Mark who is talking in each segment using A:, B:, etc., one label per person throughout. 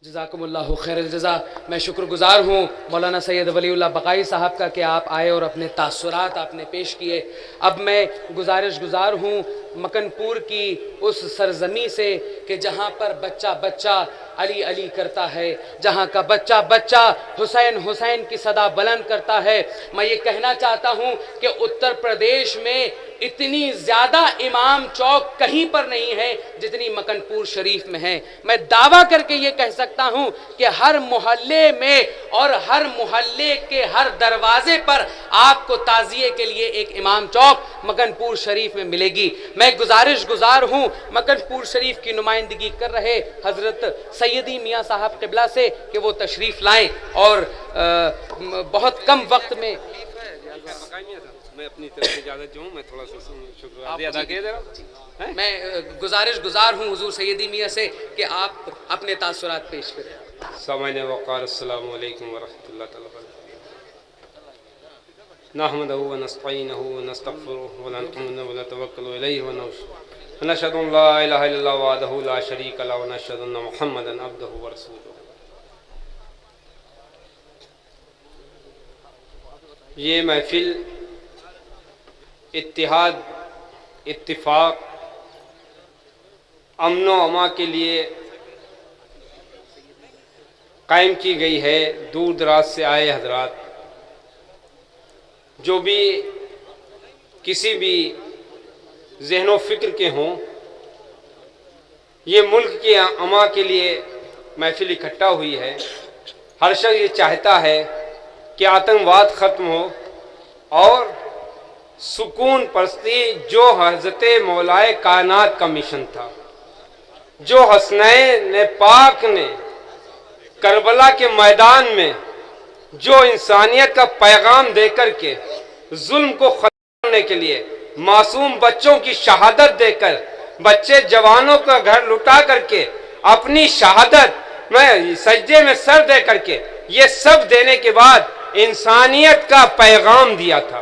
A: جزاکم اللہ خیر الجزا۔ میں شکر گزار ہوں مولانا سید ولی اللہ بقائی صاحب کا کہ آپ آئے اور اپنے تاثرات آپ نے پیش کیے۔ اب میں گزارش گزار ہوں مکن پور کی اس سرزمین سے کہ جہاں پر بچہ بچہ علی علی کرتا ہے، جہاں کا بچہ بچہ حسین حسین کی صدا بلند کرتا ہے۔ میں یہ کہنا چاہتا ہوں کہ اتر پردیش میں اتنی زیادہ امام چوک کہیں پر نہیں ہے جتنی مکن پور شریف میں ہے۔ میں دعویٰ کر کے یہ کہہ سکتا ہوں کہ ہر محلے میں اور ہر محلے کے ہر دروازے پر آپ کو تعزیے کے لیے ایک امام چوک مکن پور شریف میں ملے گی۔ میں گزارش گزار ہوں مکن پور شریف کی نمائندگی کر رہے حضرت سیدی میاں صاحب قبلہ سے کہ وہ تشریف لائیں اور بہت کم وقت میں
B: میں اپنی طرف سے اجازت جو ہوں میں تھوڑا سا شکریہ ادا کیا ذرا
A: میں گزارش گزار ہوں حضور سیدی میاں سے کہ آپ اپنے تاثرات پیش کریں۔
B: سامعین وقار السلام علیکم ورحمۃ اللہ تعالیٰ وبرکاتہ۔ نحمدہ ونستعینہ ونستغفرہ ونتوکل علیہ ونشہد ان لا الہ الا اللہ وحدہ لا شریک لہ ونشہد ان محمدا عبدہ ورسولہ۔ یہ محفل اتحاد، اتفاق، امن و امان کے لیے قائم کی گئی ہے۔ دور دراز سے آئے حضرات جو بھی کسی بھی ذہن و فکر کے ہوں، یہ ملک کے امان کے لیے محفل اکٹھا ہوئی ہے۔ ہر شخص یہ چاہتا ہے کہ آتنکواد ختم ہو اور سکون پرستی جو حضرت مولائے کائنات کا مشن تھا، جو حسنین پاک نے کربلا کے میدان میں جو انسانیت کا پیغام دے کر کے ظلم کو ختم کرنے کے لیے معصوم بچوں کی شہادت دے کر، بچے جوانوں کا گھر لٹا کر کے اپنی شہادت میں سجدے میں سر دے کر کے یہ سب دینے کے بعد انسانیت کا پیغام دیا تھا،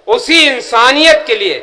B: اسی انسانیت کے لیے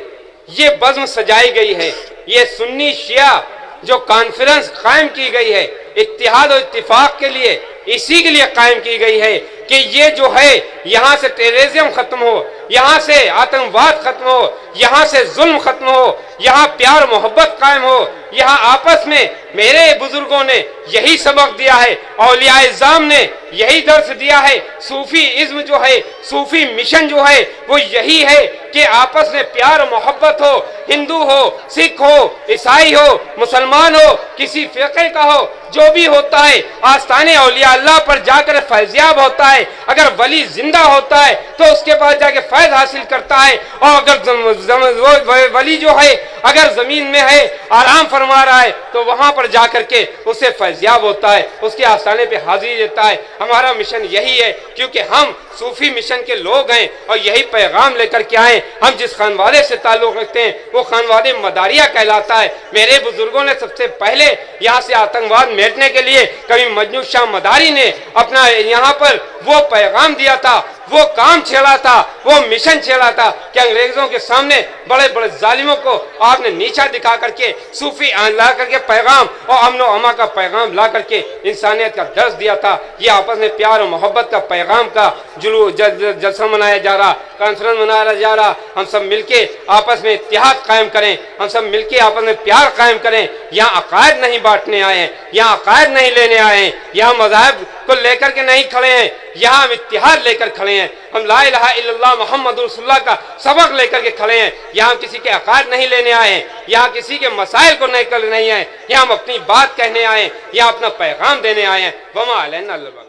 B: یہ بزم سجائی گئی ہے۔ یہ سنی شیعہ جو کانفرنس قائم کی گئی ہے اتحاد و اتفاق کے لیے، اسی کے لیے قائم کی گئی ہے کہ یہ جو ہے یہاں سے ٹیررزم ختم ہو، یہاں سے آتنکواد ختم ہو، یہاں سے ظلم ختم ہو، یہاں پیار محبت قائم ہو۔ یہاں آپس میں میرے بزرگوں نے یہی سبق دیا ہے، اولیاء اعظام نے یہی درس دیا ہے، صوفی ازم جو ہے، صوفی مشن جو ہے وہ یہی ہے کہ آپس میں پیار محبت ہو، ہندو ہو، سکھ ہو، عیسائی ہو، مسلمان ہو، کسی فرقے کا ہو، جو بھی ہوتا ہے آستانے اولیاء اللہ پر جا کر فیضیاب ہوتا ہے۔ اگر ولی زندہ ہوتا ہے تو اس کے پاس جا کے فیض حاصل کرتا ہے، اور اگر ولی جو ہے اگر زمین میں ہے آرام فرما رہا ہے تو وہاں پر جا کر کے اسے فیضیاب ہوتا ہے، اس کے آستانے پہ حاضری دیتا ہے۔ ہمارا مشن یہی ہے کیونکہ ہم صوفی مشن کے لوگ ہیں اور یہی پیغام لے کر کے آئے۔ ہم جس خانوادے سے تعلق رکھتے ہیں وہ خانوادے مداریہ کہلاتا ہے۔ میرے بزرگوں نے سب سے پہلے یہاں سے آتنکواد میٹنے کے لیے کبھی مجنو شاہ مداری نے اپنا یہاں پر وہ پیغام دیا تھا، وہ کام چھیڑا تھا، وہ مشن چھیڑا تھا کہ انگریزوں کے سامنے بڑے بڑے ظالموں کو آپ نے نیچا دکھا کر کے صوفی لا کر کے پیغام اور امن و امان کا پیغام لا کر کے انسانیت کا درس دیا تھا۔ یہ آپس میں پیار و محبت کا پیغام کا جلسہ منایا جا رہا، کانفرنس منایا جا رہا۔ ہم سب مل کے آپس میں اتحاد قائم کریں، ہم سب مل کے آپس میں پیار قائم کریں۔ یہاں عقائد نہیں بانٹنے آئے ہیں، یہاں عقائد نہیں لینے آئے ہیں، یہاں مذاہب کو لے کر کے نہیں کھڑے ہیں، یہاں ہم اتحاد لے کر کھڑے ہیں۔ ہم لا الہ الا اللہ محمد رسول اللہ کا سبق لے کر کے کھڑے ہیں۔ یہاں کسی کے عقائد نہیں لینے آئے ہیں، یہاں کسی کے مسائل کو نہیں کرنے نہیں آئے، یہاں ہم اپنی بات کہنے آئے ہیں، یہاں اپنا پیغام دینے آئے ہیں۔ وما علینا الا البلاغ۔